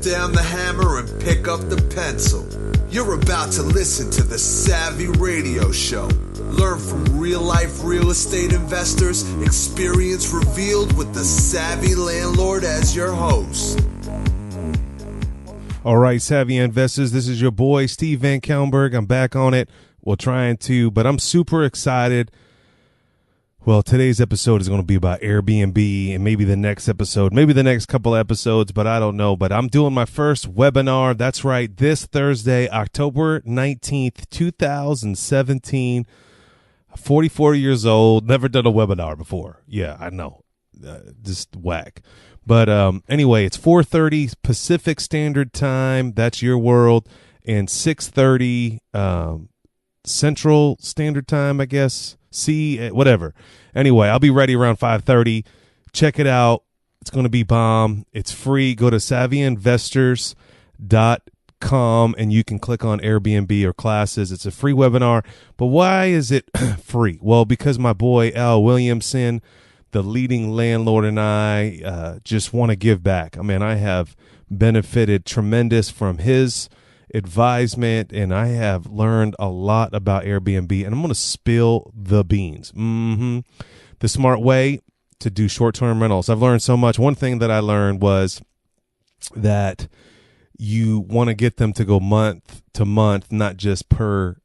down the hammer and pick up the pencil. You're about to listen to the Savvy Radio Show. Learn from real-life real estate investors, experience revealed with the Savvy Landlord as your host. All right, Savvy Investors, this is your boy, Steve VanCauwenbergh. I'm back on it. Well, trying to, but I'm super excited. Well, today's episode is going to be about Airbnb, and maybe the next episode, maybe the next couple episodes, but I don't know. But I'm doing my first webinar. That's right, this Thursday, October 19th, 2017. 44 years old, never done a webinar before. Yeah, I know. Just whack. But anyway, it's 4:30 Pacific Standard Time. That's your world. And 6:30 Central Standard Time, I guess. Whatever. Anyway, I'll be ready around 5:30. Check it out. It's going to be bomb. It's free. Go to savvyinvestors.com and you can click on Airbnb or classes. It's a free webinar. But why is it free? Well, because my boy Al Williamson, the leading landlord, and I just want to give back. I mean, I have benefited tremendous from his advisement, and I have learned a lot about Airbnb, and I'm going to spill the beans. The smart way to do short-term rentals. I've learned so much. One thing that I learned was that you want to get them to go month to month, not just per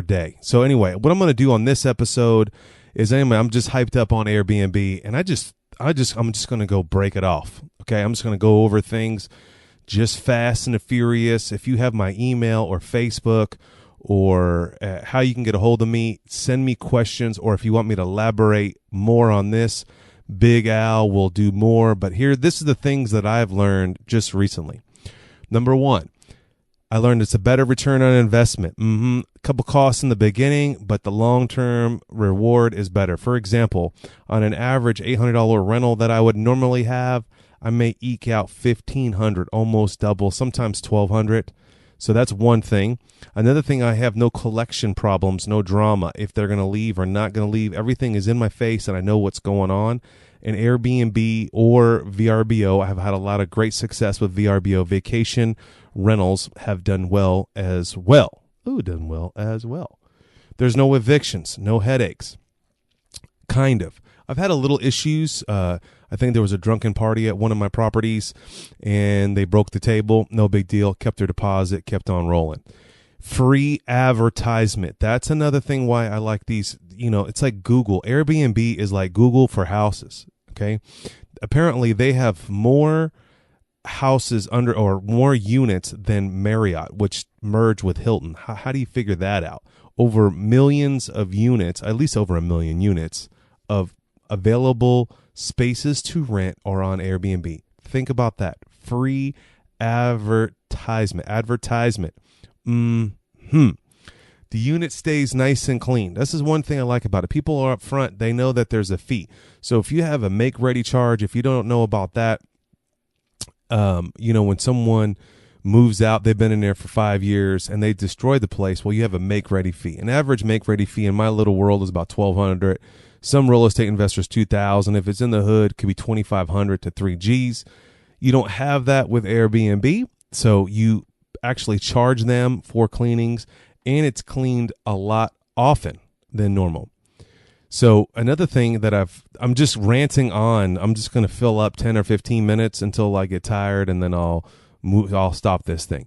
day. So anyway, what I'm going to do on this episode is, anyway, I'm just hyped up on Airbnb, and I'm just going to go break it off. Okay, I'm just going to go over things just fast and furious. If you have my email or Facebook or how you can get a hold of me, send me questions, or if you want me to elaborate more on this, Big Al will do more. But this is the things that I've learned just recently. Number one, I learned it's a better return on investment. A couple costs in the beginning, but the long-term reward is better. For example, on an average $800 rental that I would normally have, I may eke out $1,500, almost double, sometimes $1,200. So that's one thing. Another thing, I have no collection problems, no drama. If they're going to leave or not going to leave, everything is in my face and I know what's going on. And Airbnb or VRBO, I have had a lot of great success with VRBO. Vacation rentals have done well as well. There's no evictions, no headaches. Kind of. I've had a little issues. I think there was a drunken party at one of my properties, and they broke the table. No big deal. Kept their deposit. Kept on rolling. Free advertisement. That's another thing why I like these. You know, it's like Google. Airbnb is like Google for houses. Okay. Apparently, they have more houses or more units than Marriott, which merged with Hilton. How do you figure that out? Over millions of units, at least over 1 million units of available spaces to rent are on Airbnb. Think about that. Free advertisement. The unit stays nice and clean. This is one thing I like about it. People are up front. They know that there's a fee. So if you have a make-ready charge, if you don't know about that, when someone moves out, they've been in there for 5 years and they destroy the place. Well, you have a make-ready fee. An average make-ready fee in my little world is about $1,200. Some real estate investors, $2,000. If it's in the hood, it could be $2,500 to $3,000. You don't have that with Airbnb, so you actually charge them for cleanings, and it's cleaned a lot often than normal. So another thing that I'm just ranting on. I'm just going to fill up 10 or 15 minutes until I get tired, and then I'll stop this thing.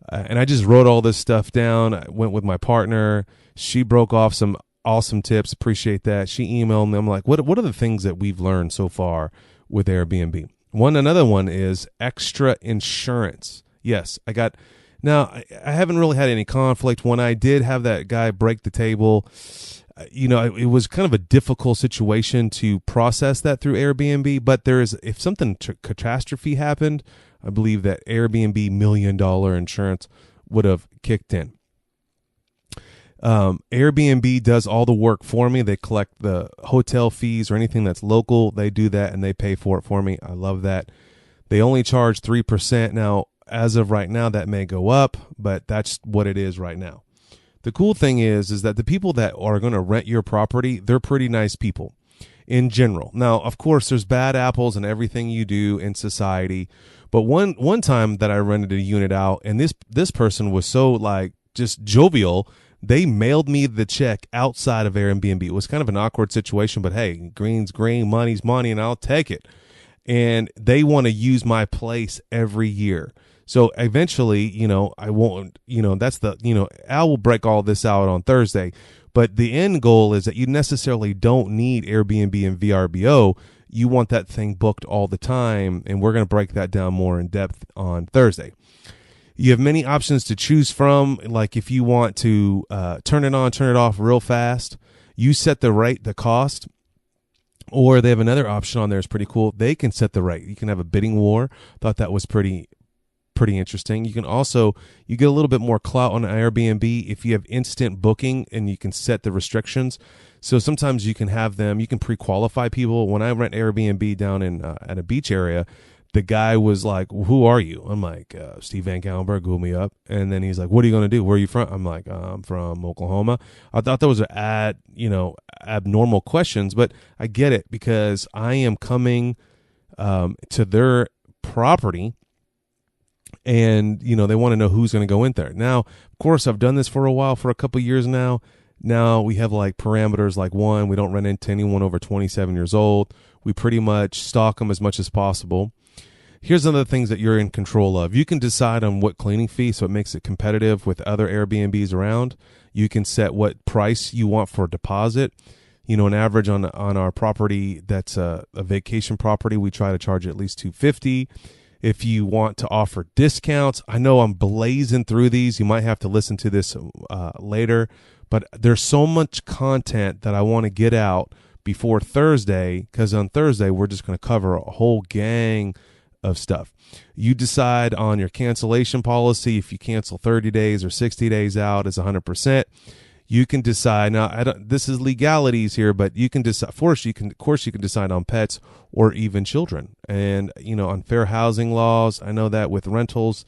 And I just wrote all this stuff down. I went with my partner. She broke off some awesome tips. Appreciate that. She emailed me. I'm like, what are the things that we've learned so far with Airbnb? Another one is extra insurance. Yes, I haven't really had any conflict. When I did have that guy break the table, it was kind of a difficult situation to process that through Airbnb. But if something catastrophe happened, I believe that Airbnb $1 million insurance would have kicked in. Airbnb does all the work for me. They collect the hotel fees or anything that's local. They do that and they pay for it for me. I love that. They only charge 3%. Now, as of right now, that may go up, but that's what it is right now. The cool thing is that the people that are going to rent your property, they're pretty nice people. in general. Now, of course, there's bad apples in everything you do in society. But one time that I rented a unit out, and this person was so like just jovial, they mailed me the check outside of Airbnb. It was kind of an awkward situation, but hey, green's green, money's money, and I'll take it. And they want to use my place every year. So eventually, I won't, Al will break all this out on Thursday. But the end goal is that you necessarily don't need Airbnb and VRBO. You want that thing booked all the time, and we're going to break that down more in depth on Thursday. You have many options to choose from, like if you want to turn it on, turn it off real fast, you set the rate, the cost, or they have another option on there. It's pretty cool. They can set the rate. You can have a bidding war. Thought that was pretty interesting. You can also, you get a little bit more clout on Airbnb if you have instant booking and you can set the restrictions. So sometimes you can have them, you can pre-qualify people. When I rent Airbnb down in at a beach area, the guy was like, who are you? I'm like, Steve VanCauwenbergh, Google me up. And then he's like, what are you going to do? Where are you from? I'm like, I'm from Oklahoma. I thought that was abnormal questions, but I get it because I am coming to their property. And, they want to know who's going to go in there. Now, of course, I've done this for a while, for a couple of years now. Now we have like parameters like one, we don't rent into anyone over 27 years old. We pretty much stalk them as much as possible. Here's other things that you're in control of. You can decide on what cleaning fee, so it makes it competitive with other Airbnbs around. You can set what price you want for a deposit. An average on our property that's a vacation property, we try to charge at least $250. If you want to offer discounts, I know I'm blazing through these. You might have to listen to this later, but there's so much content that I want to get out before Thursday, because on Thursday, we're just going to cover a whole gang of stuff. You decide on your cancellation policy. If you cancel 30 days or 60 days out, it's 100%. You can decide now. This is legalities here, but you can decide. Of course, you can decide on pets or even children, and on fair housing laws. I know that with rentals,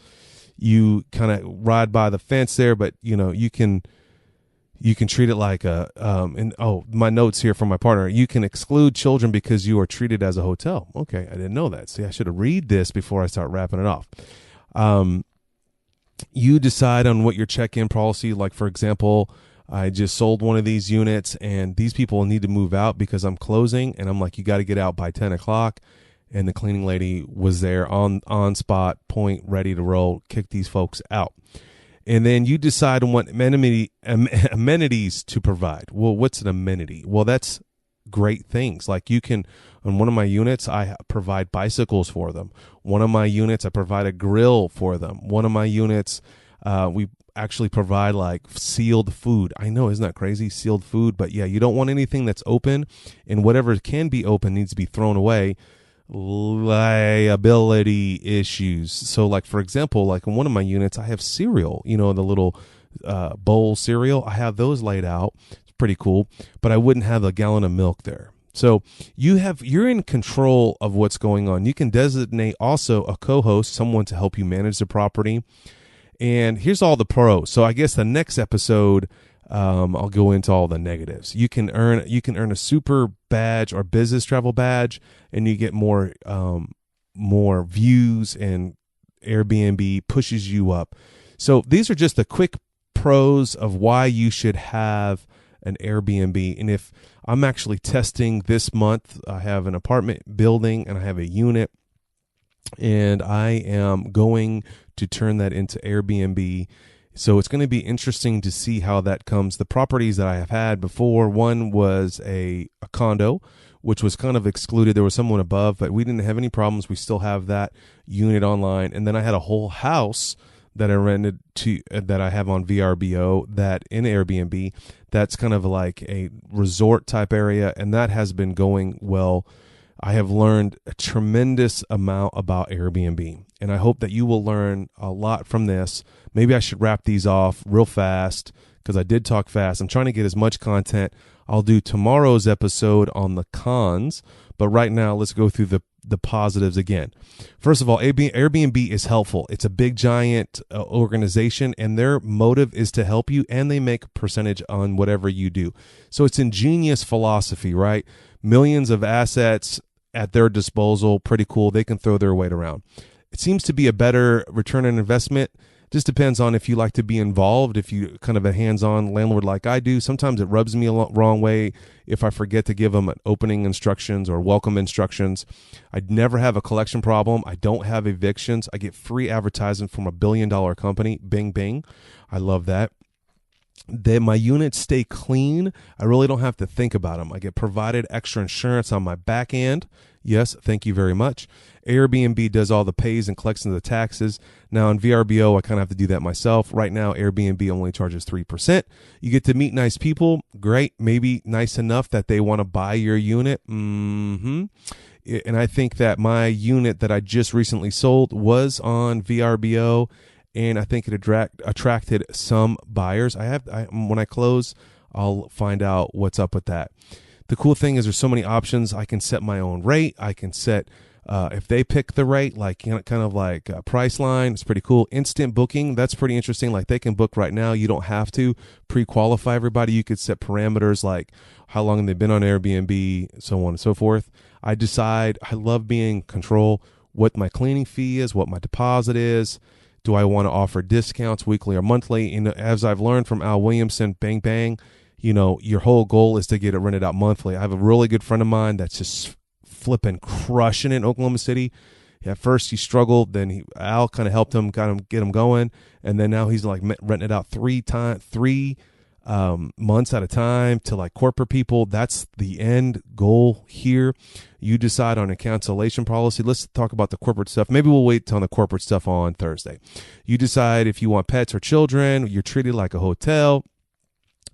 you kind of ride by the fence there, but you can treat it like my notes here from my partner. You can exclude children because you are treated as a hotel. Okay, I didn't know that. See, I should have read this before I start wrapping it off. You decide on what your check-in policy, like for example, I just sold one of these units and these people need to move out because I'm closing, and I'm like, you got to get out by 10 o'clock. And the cleaning lady was there on spot, point, ready to roll, kick these folks out. And then you decide on what amenities to provide. Well, what's an amenity? Well, that's great things. Like you can, on one of my units, I provide bicycles for them. One of my units, I provide a grill for them. One of my units, we actually provide like sealed food. I know, isn't that crazy? Sealed food. But yeah, you don't want anything that's open, and whatever can be open needs to be thrown away. Liability issues. So like, for example, like in one of my units, I have cereal, the little bowl cereal. I have those laid out. It's pretty cool, but I wouldn't have a gallon of milk there. So you're in control of what's going on. You can designate also a co-host, someone to help you manage the property. And here's all the pros. So I guess the next episode, I'll go into all the negatives. You can earn a super badge or business travel badge, and you get more views, and Airbnb pushes you up. So these are just the quick pros of why you should have an Airbnb. And if I'm actually testing this month, I have an apartment building and I have a unit, and I am going to turn that into Airbnb. So it's going to be interesting to see how that comes. The properties that I have had before, one was a condo, which was kind of excluded. There was someone above, but we didn't have any problems. We still have that unit online. And then I had a whole house that I rented to, that I have on VRBO, that in Airbnb, that's kind of like a resort type area. And that has been going well. I have learned a tremendous amount about Airbnb, and I hope that you will learn a lot from this. Maybe I should wrap these off real fast because I did talk fast. I'm trying to get as much content. I'll do tomorrow's episode on the cons, But right now, let's go through the positives again. First of all, Airbnb is helpful. It's a big, giant organization, and their motive is to help you, and they make a percentage on whatever you do. So it's ingenious philosophy, right? Millions of assets at their disposal. Pretty cool. They can throw their weight around. It seems to be a better return on investment. Just depends on if you like to be involved, if you kind of a hands-on landlord like I do. Sometimes it rubs me a wrong way if I forget to give them opening instructions or welcome instructions. I never have a collection problem. I don't have evictions. I get free advertising from $1 billion company. Bing, bing. I love that. My units stay clean. I really don't have to think about them. I get provided extra insurance on my back end. Yes, thank you very much. Airbnb does all the pays and collects the taxes. Now in VRBO, I kind of have to do that myself. Right now, Airbnb only charges 3%. You get to meet nice people. Great. Maybe nice enough that they want to buy your unit. And I think that my unit that I just recently sold was on VRBO, and I think it attracted some buyers. When I close, I'll find out what's up with that. The cool thing is there's so many options. I can set my own rate. I can set, if they pick the rate, like kind of like Priceline, it's pretty cool. Instant booking, that's pretty interesting. Like they can book right now. You don't have to pre-qualify everybody. You could set parameters like how long they've been on Airbnb, so on and so forth. I love being in control, what my cleaning fee is, what my deposit is. Do I want to offer discounts weekly or monthly? And as I've learned from Al Williamson, bang, bang, your whole goal is to get it rented out monthly. I have a really good friend of mine that's just flipping, crushing it in Oklahoma City. At first he struggled, then Al kind of helped him, get him going, and then now he's like renting it out 3 months at a time to like corporate people. That's the end goal here. You decide on a cancellation policy. Let's talk about the corporate stuff. Maybe we'll wait on the corporate stuff on Thursday. You decide if you want pets or children. You're treated like a hotel.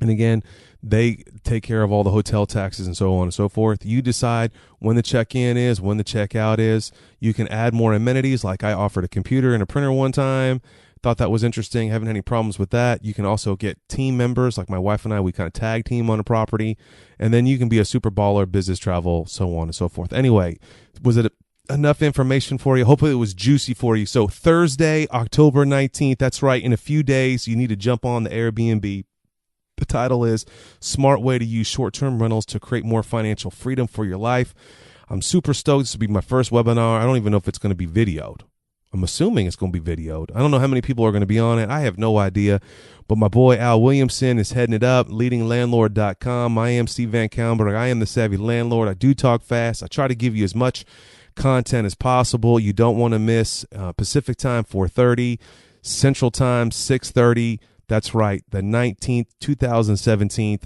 And again, they take care of all the hotel taxes and so on and so forth. You decide when the check-in is, when the check-out is. You can add more amenities, like I offered a computer and a printer one time. Thought that was interesting. Haven't had any problems with that. You can also get team members, like my wife and I. We kind of tag team on a property. And then you can be a super baller, business travel, so on and so forth. Anyway, was it enough information for you? Hopefully it was juicy for you. So Thursday, October 19th, that's right. In a few days, you need to jump on the Airbnb. The title is Smart Way to Use Short-Term Rentals to Create More Financial Freedom for Your Life. I'm super stoked. This will be my first webinar. I don't even know if it's going to be videoed. I'm assuming it's going to be videoed. I don't know how many people are going to be on it. I have no idea. But my boy Al Williamson is heading it up, leadinglandlord.com. I am Steve VanCauwenbergh. I am the Savvy Landlord. I do talk fast. I try to give you as much content as possible. You don't want to miss Pacific time, 4:30, Central time, 6:30. That's right, the 19th, 2017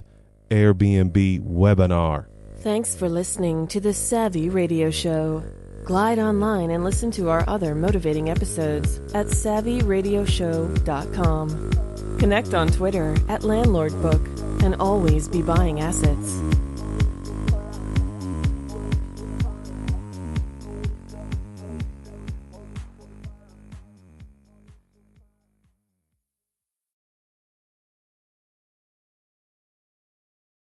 Airbnb webinar. Thanks for listening to the Savvy Radio Show. Glide online and listen to our other motivating episodes at savvyradioshow.com. Connect on Twitter at LandlordBook and always be buying assets.